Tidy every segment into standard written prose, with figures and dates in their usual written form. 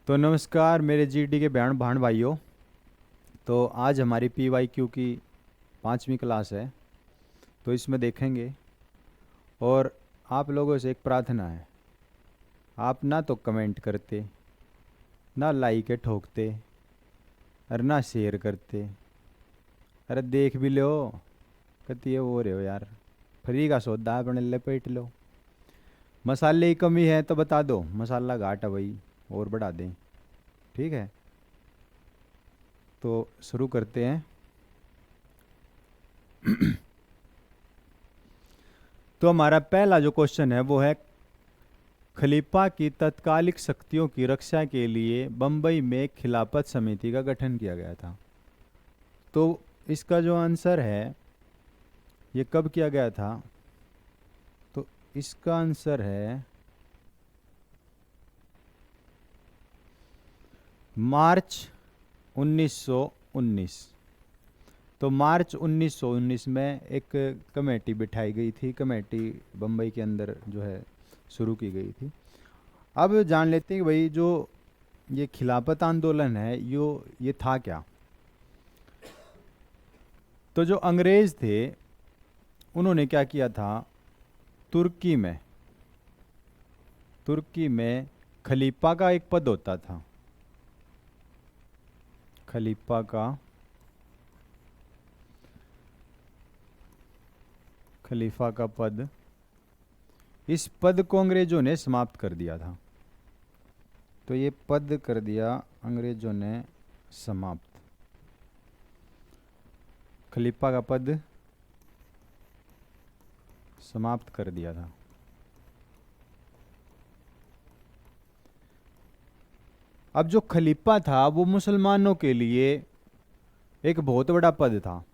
तो नमस्कार मेरे जीडी के बहन भाण भाइयों। तो आज हमारी पीवाईक्यू की 5वीं क्लास है। तो इसमें देखेंगे, और आप लोगों से एक प्रार्थना है, आप ना तो कमेंट करते, ना लाइक ठोकते, और ना शेयर करते। अरे देख भी लो, कती है वो रहे हो यार, फ्री का सौदा है, अपने लपेट लो। मसाले की कमी है तो बता दो, मसाला घाट है भाई, और बढ़ा दें। ठीक है, तो शुरू करते हैं। तो हमारा पहला जो क्वेश्चन है वो है, खलीफा की तत्कालिक शक्तियों की रक्षा के लिए बंबई में खिलाफत समिति का गठन किया गया था। तो इसका जो आंसर है, ये कब किया गया था? तो इसका आंसर है मार्च 1919। तो मार्च 1919 में एक कमेटी बिठाई गई थी, कमेटी बम्बई के अंदर जो है शुरू की गई थी। अब जान लेते हैं कि भाई जो ये खिलाफत आंदोलन है ये था क्या। तो जो अंग्रेज थे उन्होंने क्या किया था, तुर्की में खलीफा का एक पद होता था। खलीफा का पद, इस पद को अंग्रेजों ने समाप्त कर दिया था। तो ये पद कर दिया अंग्रेजों ने समाप्त, खलीफा का पद समाप्त कर दिया था। अब जो खलीफा था वो मुसलमानों के लिए एक बहुत बड़ा पद था,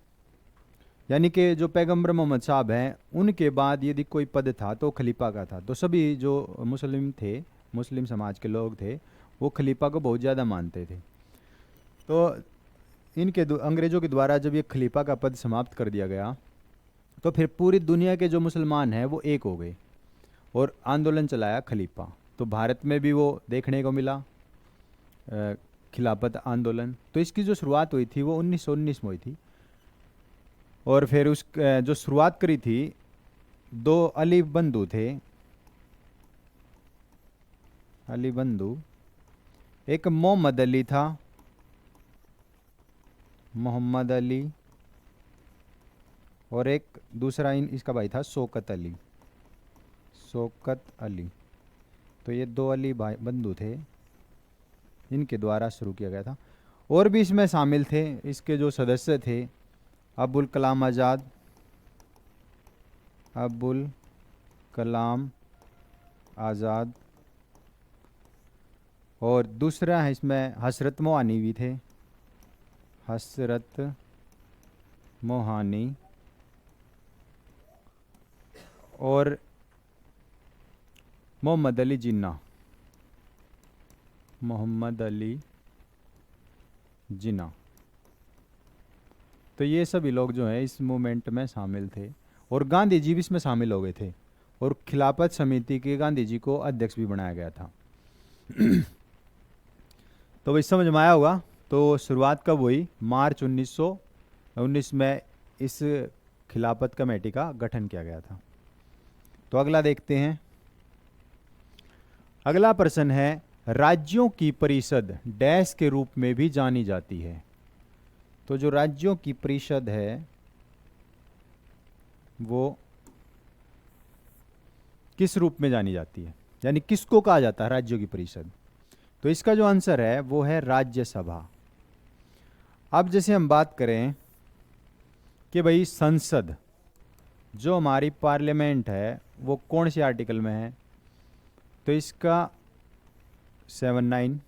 यानी कि जो पैगंबर मोहम्मद साहब हैं उनके बाद यदि कोई पद था तो खलीफा का था। तो सभी जो मुस्लिम थे, मुस्लिम समाज के लोग थे, वो खलीफा को बहुत ज़्यादा मानते थे। तो अंग्रेज़ों के द्वारा जब ये खलीफा का पद समाप्त कर दिया गया, तो फिर पूरी दुनिया के जो मुसलमान हैं वो एक हो गए और आंदोलन चलाया खलीफा। तो भारत में भी वो देखने को मिला, खिलाफत आंदोलन। तो इसकी जो शुरुआत हुई थी वो 1919 में हुई थी। और फिर उस जो शुरुआत करी थी, दो अली बंधु थे, अली बंधु। एक मोहम्मद अली था, मोहम्मद अली, और एक दूसरा इसका भाई था शौकत अली, शौकत अली। तो ये दो अली भाई बंधु थे, इनके द्वारा शुरू किया गया था। और भी इसमें शामिल थे, इसके जो सदस्य थे, अबुल कलाम आज़ाद, अबुल कलाम आज़ाद, और दूसरा है इसमें हसरत मोहानी भी थे, हसरत मोहानी, और मोहम्मद अली जिन्ना, मोहम्मद अली जिन्ना। तो ये सभी लोग जो हैं इस मूवमेंट में शामिल थे, और गांधी जी भी इसमें शामिल हो गए थे, और खिलाफत समिति के गांधी जी को अध्यक्ष भी बनाया गया था। तो भाई समझ में आया होगा। तो शुरुआत कब हुई? मार्च 1919 में इस खिलाफत कमेटी का गठन किया गया था। तो अगला देखते हैं। अगला प्रश्न है, राज्यों की परिषद डैश के रूप में भी जानी जाती है। तो जो राज्यों की परिषद है वो किस रूप में जानी जाती है, यानी किसको कहा जाता है राज्यों की परिषद? तो इसका जो आंसर है वो है राज्यसभा। अब जैसे हम बात करें कि भाई संसद, जो हमारी पार्लियामेंट है, वो कौन से आर्टिकल में है? तो इसका 79।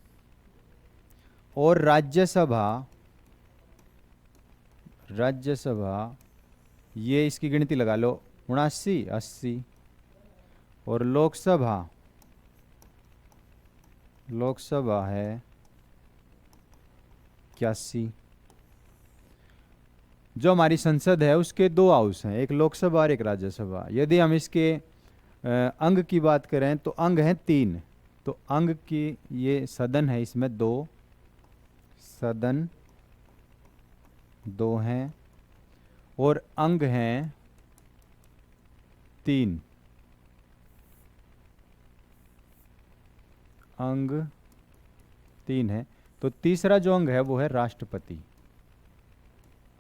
और राज्यसभा ये इसकी गिनती लगा लो, 79, 80। और लोकसभा है 81। जो हमारी संसद है उसके दो हाउस हैं, एक लोकसभा और एक राज्यसभा। यदि हम इसके अंग की बात करें तो अंग हैं 3, तो अंग की ये सदन है, इसमें दो सदन दो हैं और अंग हैं तीन। अंग तीन है। तो तीसरा जो अंग है वो है राष्ट्रपति।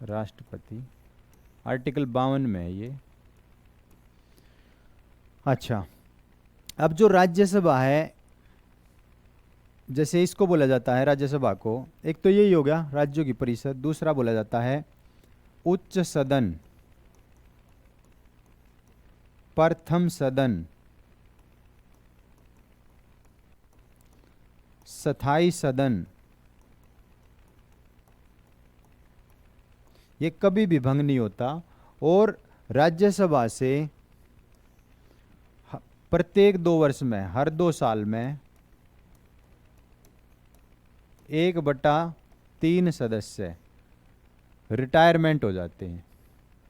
राष्ट्रपति आर्टिकल 52 में है ये। अच्छा, अब जो राज्यसभा है, जैसे इसको बोला जाता है राज्यसभा को, एक तो यही हो गया राज्यों की परिषद, दूसरा बोला जाता है उच्च सदन, प्रथम सदन, स्थायी सदन। ये कभी भी भंग नहीं होता और राज्यसभा से प्रत्येक 2 वर्ष में, हर 2 साल में 1/3 सदस्य रिटायरमेंट हो जाते हैं।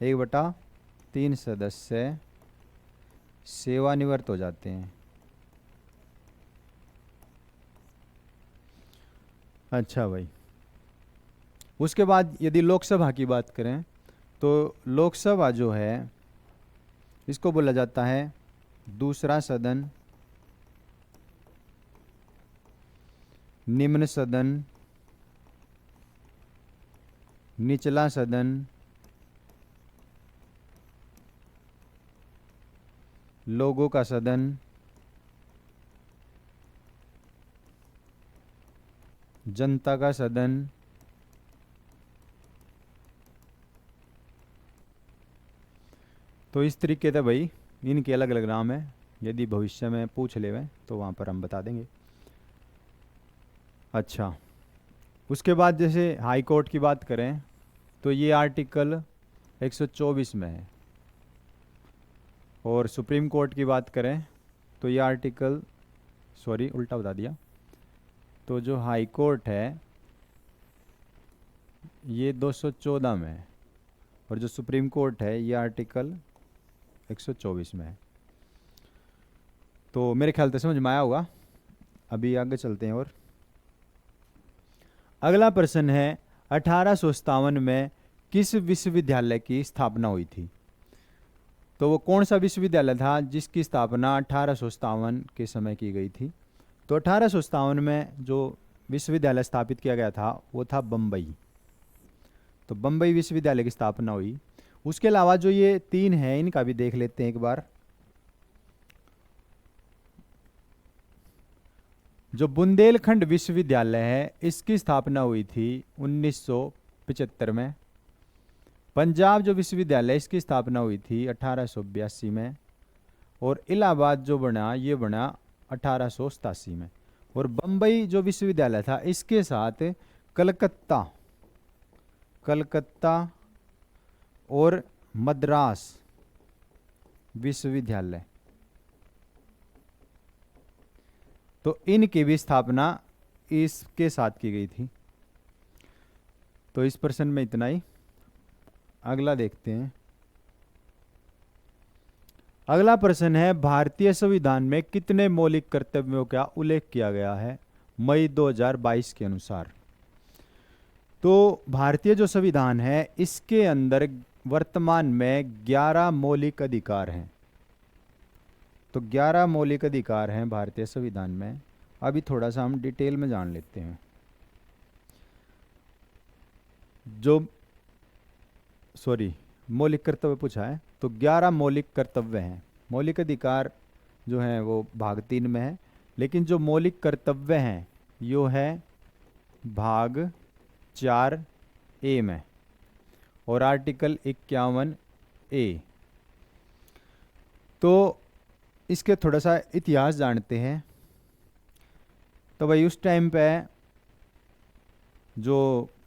1/3 सदस्य सेवानिवृत्त हो जाते हैं। अच्छा भाई, उसके बाद यदि लोकसभा की बात करें तो लोकसभा जो है इसको बोला जाता है दूसरा सदन, निम्न सदन, निचला सदन, लोगों का सदन, जनता का सदन, तो इस तरीके से भाई इनके अलग अलग नाम है। यदि भविष्य में पूछ लेवे तो वहाँ पर हम बता देंगे। अच्छा, उसके बाद जैसे हाई कोर्ट की बात करें तो ये आर्टिकल 124 में है, और सुप्रीम कोर्ट की बात करें तो ये आर्टिकल, सॉरी उल्टा बता दिया, तो जो हाई कोर्ट है ये 214 में है और जो सुप्रीम कोर्ट है ये आर्टिकल 124 में है। तो मेरे ख्याल से समझ में आया होगा। अभी आगे चलते हैं। और अगला प्रश्न है 1857 में किस विश्वविद्यालय की स्थापना हुई थी? तो वो कौन सा विश्वविद्यालय था जिसकी स्थापना 1857 के समय की गई थी? तो 1857 में जो विश्वविद्यालय स्थापित किया गया था वो था बम्बई। तो बम्बई विश्वविद्यालय की स्थापना हुई। उसके अलावा जो ये 3 हैं इनका भी देख लेते हैं एक बार। जो बुंदेलखंड विश्वविद्यालय है इसकी स्थापना हुई थी 1975 में। पंजाब जो विश्वविद्यालय इसकी स्थापना हुई थी 1882 में। और इलाहाबाद जो बना ये बना 1887 में। और बम्बई जो विश्वविद्यालय था इसके साथ कलकत्ता और मद्रास विश्वविद्यालय, तो इनकी भी स्थापना इसके साथ की गई थी। तो इस प्रश्न में इतना ही। अगला देखते हैं। अगला प्रश्न है भारतीय संविधान में कितने मौलिक कर्तव्यों का उल्लेख किया गया है मई 2022 के अनुसार? तो भारतीय जो संविधान है इसके अंदर वर्तमान में 11 मौलिक अधिकार हैं। तो 11 मौलिक अधिकार हैं भारतीय संविधान में। अभी थोड़ा सा हम डिटेल में जान लेते हैं। मौलिक कर्तव्य पूछा है तो 11 मौलिक कर्तव्य हैं। मौलिक अधिकार जो हैं वो भाग 3 में है, लेकिन जो मौलिक कर्तव्य हैं यो है भाग 4A में और आर्टिकल 51A। तो इसके थोड़ा सा इतिहास जानते हैं। तो भाई उस टाइम पे जो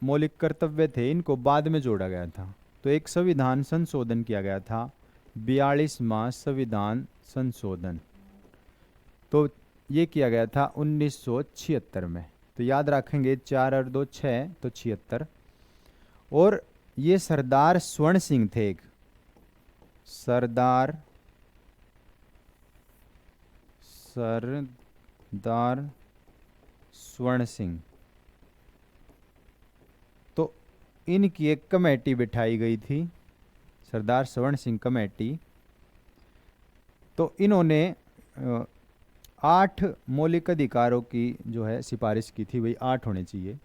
मौलिक कर्तव्य थे इनको बाद में जोड़ा गया था। तो एक संविधान संशोधन किया गया था, 42वां संविधान संशोधन। तो ये किया गया था 1976 में। तो याद रखेंगे 4 और 2 6, तो 76। और ये सरदार स्वर्ण सिंह थे, एक सरदार सरदार स्वर्ण सिंह। तो इनकी एक कमेटी बिठाई गई थी, सरदार स्वर्ण सिंह कमेटी। तो इन्होंने 8 मौलिक अधिकारों की जो है सिफारिश की थी, वही 8 होने चाहिए।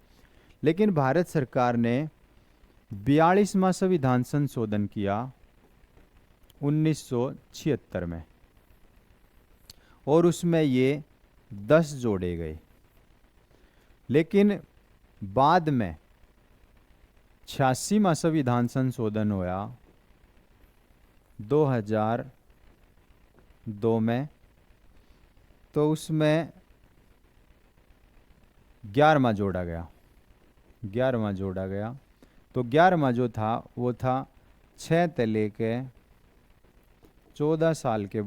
लेकिन भारत सरकार ने 42वां संविधान संशोधन किया 1976 में, और उसमें ये 10 जोड़े गए। लेकिन बाद में 86वां संविधान संशोधन होया 2002 में, तो उसमें 11वां जोड़ा गया। 11वां जोड़ा गया। तो 11वां जो था वो था 6 से लेके 14 साल के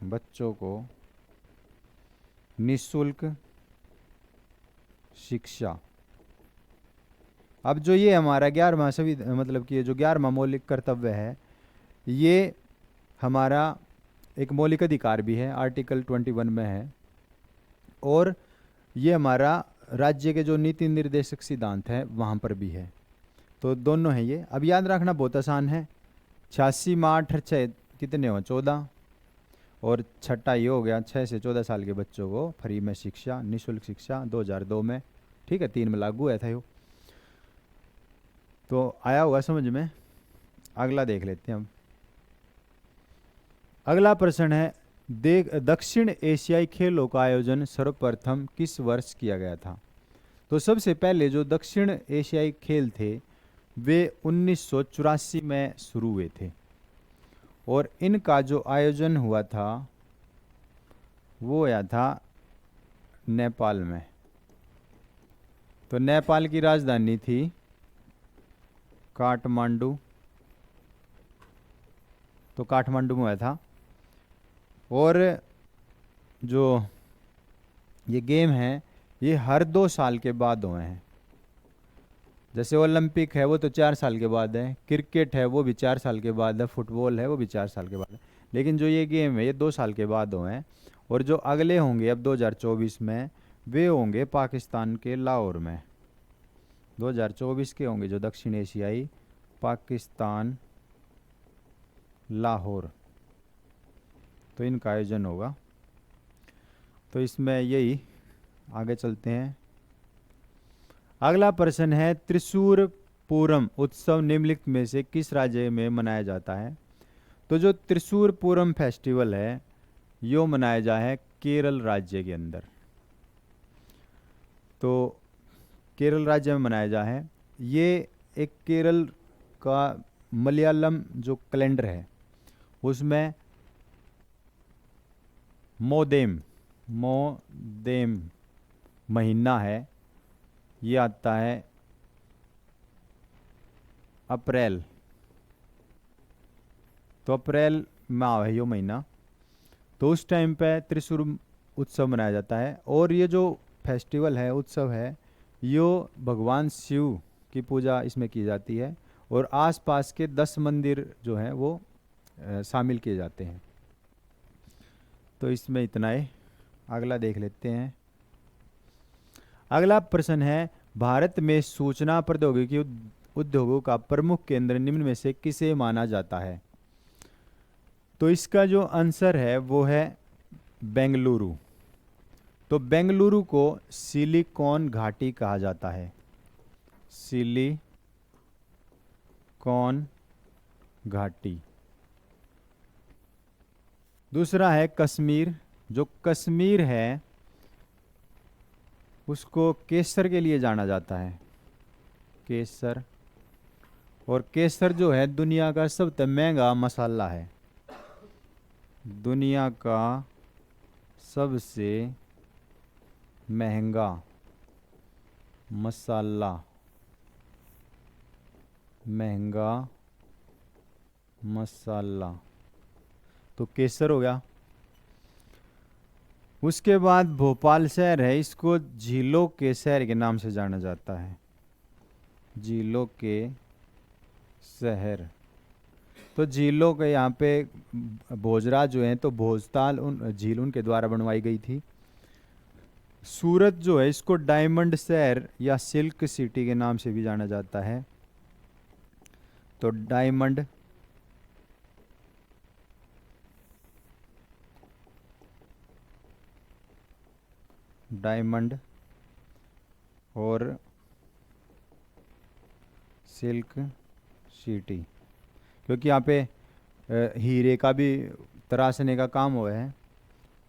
बच्चों को निःशुल्क शिक्षा। अब जो ये हमारा 11वां मतलब कि ये जो 11वां मौलिक कर्तव्य है, ये हमारा एक मौलिक अधिकार भी है, आर्टिकल 21 में है, और ये हमारा राज्य के जो नीति निर्देशक सिद्धांत है वहाँ पर भी है। तो दोनों हैं ये। अब याद रखना बहुत आसान है। 86 में 8 और 6 कितने हो? 14। और छठा ये हो गया 6 से 14 साल के बच्चों को फ्री में शिक्षा, निःशुल्क शिक्षा 2002 में, ठीक है, 3 में लागू हुआ था यो। तो आया होगा समझ में। अगला देख लेते हैं हम। अगला प्रश्न है, दक्षिण एशियाई खेलों का आयोजन सर्वप्रथम किस वर्ष किया गया था? तो सबसे पहले जो दक्षिण एशियाई खेल थे वे 1984 में शुरू हुए थे, और इनका जो आयोजन हुआ था वो हुआ था नेपाल में। तो नेपाल की राजधानी थी काठमांडू। तो काठमांडू में हुआ था। और जो ये गेम है ये हर 2 साल के बाद हुए हैं। जैसे ओलंपिक है वो तो 4 साल के बाद है, क्रिकेट है वो भी 4 साल के बाद है, फुटबॉल है वो भी 4 साल के बाद है, लेकिन जो ये गेम है ये 2 साल के बाद हुए हैं। और जो अगले होंगे अब 2024 में, वे होंगे पाकिस्तान के लाहौर में। 2024 के होंगे जो दक्षिण एशियाई, पाकिस्तान लाहौर, तो इनका आयोजन होगा। तो इसमें यही, आगे चलते हैं। अगला प्रश्न है, त्रिशूर पूरम उत्सव निम्नलिखित में से किस राज्य में मनाया जाता है? तो जो त्रिशूर पूरम फेस्टिवल है यो मनाया जा है केरल राज्य के अंदर। तो केरल राज्य में मनाया जा है। ये एक केरल का मलयालम जो कैलेंडर है उसमें मोदेम महीना है, ये आता है अप्रैल। तो अप्रैल माह है यो महीना। तो उस टाइम पे त्रिशूर उत्सव मनाया जाता है। और ये जो फेस्टिवल है, उत्सव है, यो भगवान शिव की पूजा इसमें की जाती है, और आसपास के 10 मंदिर जो हैं वो शामिल किए जाते हैं। तो इसमें इतना ही। अगला देख लेते हैं। अगला प्रश्न है, भारत में सूचना प्रौद्योगिकी उद्योगों का प्रमुख केंद्र निम्न में से किसे माना जाता है? तो इसका जो आंसर है वो है बेंगलुरु। तो बेंगलुरु को सिलिकॉन घाटी कहा जाता है, सिलिकॉन घाटी। दूसरा है कश्मीर। जो कश्मीर है उसको केसर के लिए जाना जाता है, केसर। और केसर जो है दुनिया का सबसे महंगा मसाला है, दुनिया का सबसे महंगा मसाला, महंगा मसाला। तो केसर हो गया। उसके बाद भोपाल शहर है, इसको झीलों के शहर के नाम से जाना जाता है, झीलों के शहर। तो झीलों के यहाँ पे भोजराज जो हैं, तो भोजताल उन झील उनके द्वारा बनवाई गई थी। सूरत जो है इसको डायमंड शहर या सिल्क सिटी के नाम से भी जाना जाता है। तो डायमंड डायमंड और सिल्क सिटी, क्योंकि यहाँ पे हीरे का भी तराशने का काम हुआ है,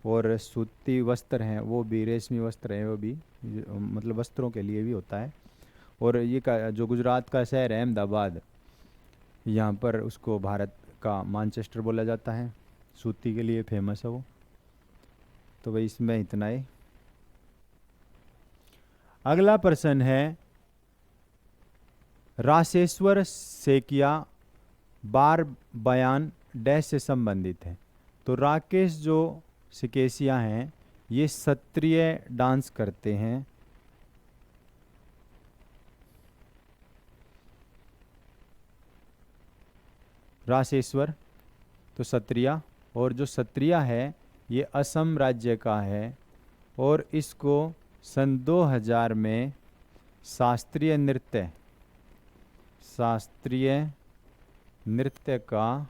और सूती वस्त्र हैं वो भी, रेशमी वस्त्र हैं वो भी, मतलब वस्त्रों के लिए भी होता है। और ये का जो गुजरात का शहर है अहमदाबाद, यहाँ पर उसको भारत का मानचेस्टर बोला जाता है, सूती के लिए फेमस है वो। तो भाई इसमें इतना ही। अगला प्रश्न है, राशेश्वर सेकिया बार बयान डैश से संबंधित है। तो राकेश जो सिकेसिया हैं ये क्षत्रिय डांस करते हैं। राशेश्वर तो क्षत्रिया, और जो क्षत्रिया है ये असम राज्य का है, और इसको सन 2000 में शास्त्रीय नृत्य का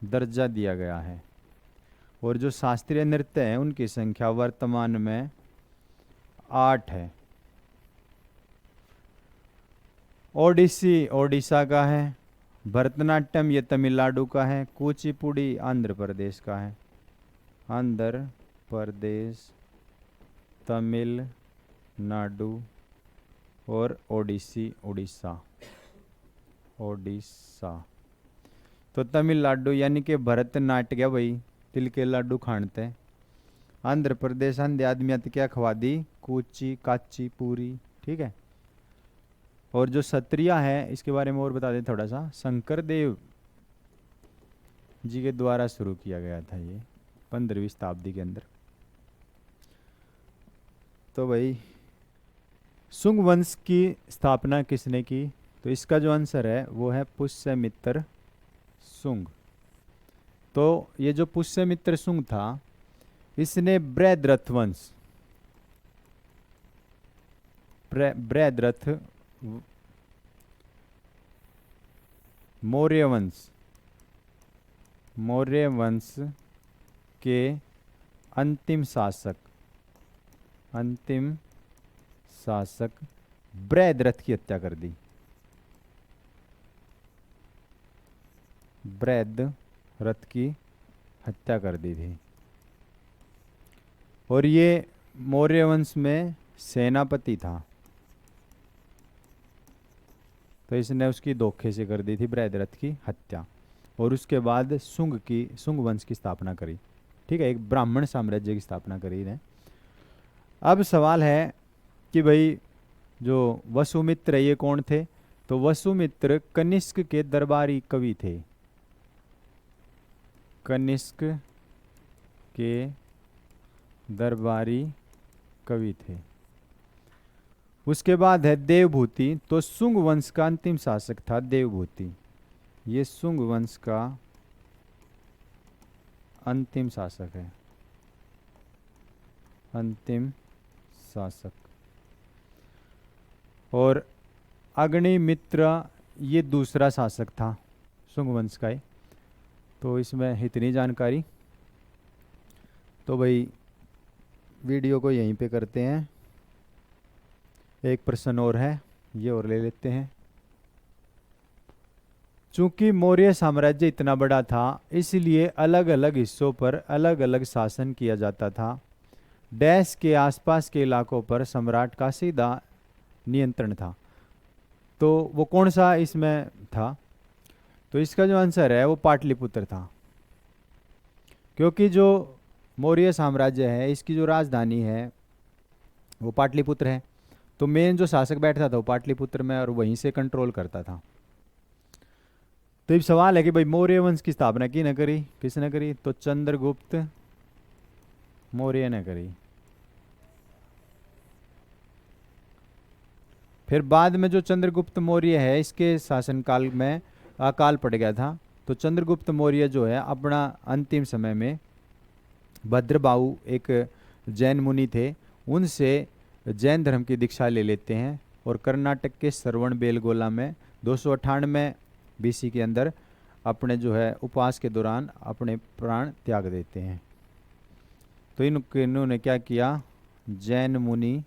दर्जा दिया गया है। और जो शास्त्रीय नृत्य हैं उनकी संख्या वर्तमान में 8 है। ओडिसी ओडिशा का है, भरतनाट्यम ये तमिलनाडु का है, कुचिपुड़ी आंध्र प्रदेश का है। आंध्र प्रदेश, तमिलनाडु और ओडिसी उड़ीसा। तो तमिलनाडु यानी कि भरतनाट्य भाई तिल के लाडू खानते। आंध्र प्रदेश आंधे आदमी क्या खवा दी, कुची काची पूरी, ठीक है। और जो क्षत्रिया है इसके बारे में और बता दें थोड़ा सा, शंकर देव जी के द्वारा शुरू किया गया था ये 15वीं शताब्दी के अंदर। तो भाई शुंग वंश की स्थापना किसने की? तो इसका जो आंसर है वो है पुष्यमित्र शुंग। तो ये जो पुष्यमित्र शुंग था इसने बृहद्रथ वंश, बृहद्रथ मौर्य वंश के अंतिम शासक बृहद्रथ की हत्या कर दी। बृहद्रथ की हत्या कर दी थी। और ये मौर्य वंश में सेनापति था, तो इसने उसकी धोखे से कर दी थी बृहद्रथ की हत्या। और उसके बाद शुंग वंश की स्थापना करी, ठीक है, एक ब्राह्मण साम्राज्य की स्थापना करी इन्हें। अब सवाल है कि भाई जो वसुमित्र ये कौन थे? तो वसुमित्र कनिष्क के दरबारी कवि थे। कनिष्क के दरबारी कवि थे। उसके बाद है देवभूति। तो शुंग वंश का अंतिम शासक था देवभूति। ये शुंग वंश का अंतिम शासक है, अंतिम शासक। और अग्निमित्र ये दूसरा शासक था शुंग वंश का ही। तो इसमें इतनी जानकारी। तो भाई वीडियो को यहीं पे करते हैं। एक प्रश्न और है, ये और ले लेते हैं। चूंकि मौर्य साम्राज्य इतना बड़ा था इसलिए अलग अलग हिस्सों पर अलग अलग शासन किया जाता था। डैश के आसपास के इलाकों पर सम्राट का सीधा नियंत्रण था। तो वो कौन सा इसमें था? तो इसका जो आंसर है वो पाटलिपुत्र था, क्योंकि जो मौर्य साम्राज्य है इसकी जो राजधानी है वो पाटलिपुत्र है। तो मेन जो शासक बैठता था वो पाटलिपुत्र में और वहीं से कंट्रोल करता था। तो अब सवाल है कि भाई मौर्य वंश की स्थापना किसने करी? तो चंद्रगुप्त मौर्य ने करी। फिर बाद में जो चंद्रगुप्त मौर्य है इसके शासनकाल में अकाल पड़ गया था, तो चंद्रगुप्त मौर्य जो है अपना अंतिम समय में भद्रबाहु एक जैन मुनि थे, उनसे जैन धर्म की दीक्षा ले लेते हैं और कर्नाटक के श्रवण बेलगोला में 298 बीसी के अंदर अपने जो है उपवास के दौरान अपने प्राण त्याग देते हैं। तो इन्होंने क्या किया, जैन मुनि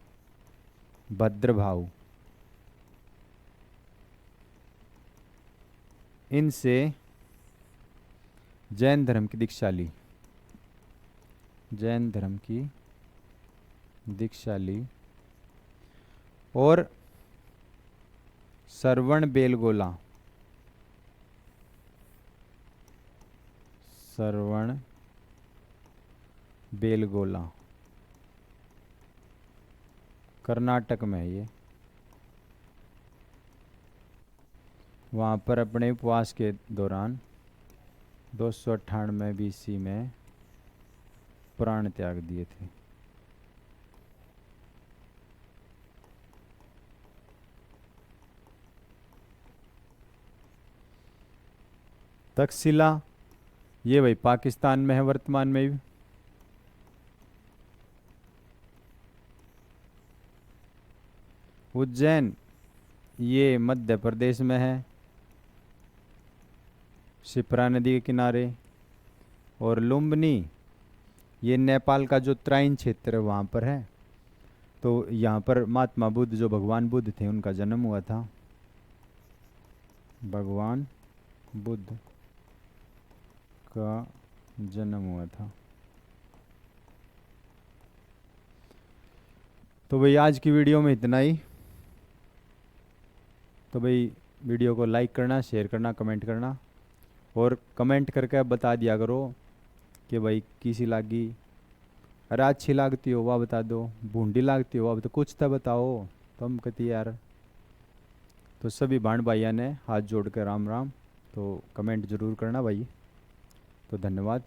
भद्रबाहु, इनसे जैन धर्म की दीक्षा ली, जैन धर्म की दीक्षा ली और श्रवण बेलगोला, श्रवण बेलगोला कर्नाटक में है ये, वहाँ पर अपने उपवास के दौरान 298 बीसी में प्राण त्याग दिए थे। तक्षशिला ये भाई पाकिस्तान में है वर्तमान में भी। उज्जैन ये मध्य प्रदेश में है, शिप्रा नदी के किनारे। और लुम्बिनी ये नेपाल का जो त्राइन क्षेत्र है वहाँ पर है। तो यहाँ पर महात्मा बुद्ध जो भगवान बुद्ध थे उनका जन्म हुआ था, भगवान बुद्ध का जन्म हुआ था। तो भाई आज की वीडियो में इतना ही। तो भाई वीडियो को लाइक करना, शेयर करना, कमेंट करना और कमेंट करके बता दिया करो कि भाई किसी लागी, अरे अच्छी लागती हो वह बता दो, बूंदी लागती हो वह तो कुछ तो बताओ, तो हम कहती यार। तो सभी भाण भाइयों ने हाथ जोड़ कर राम राम। तो कमेंट ज़रूर करना भाई। तो धन्यवाद।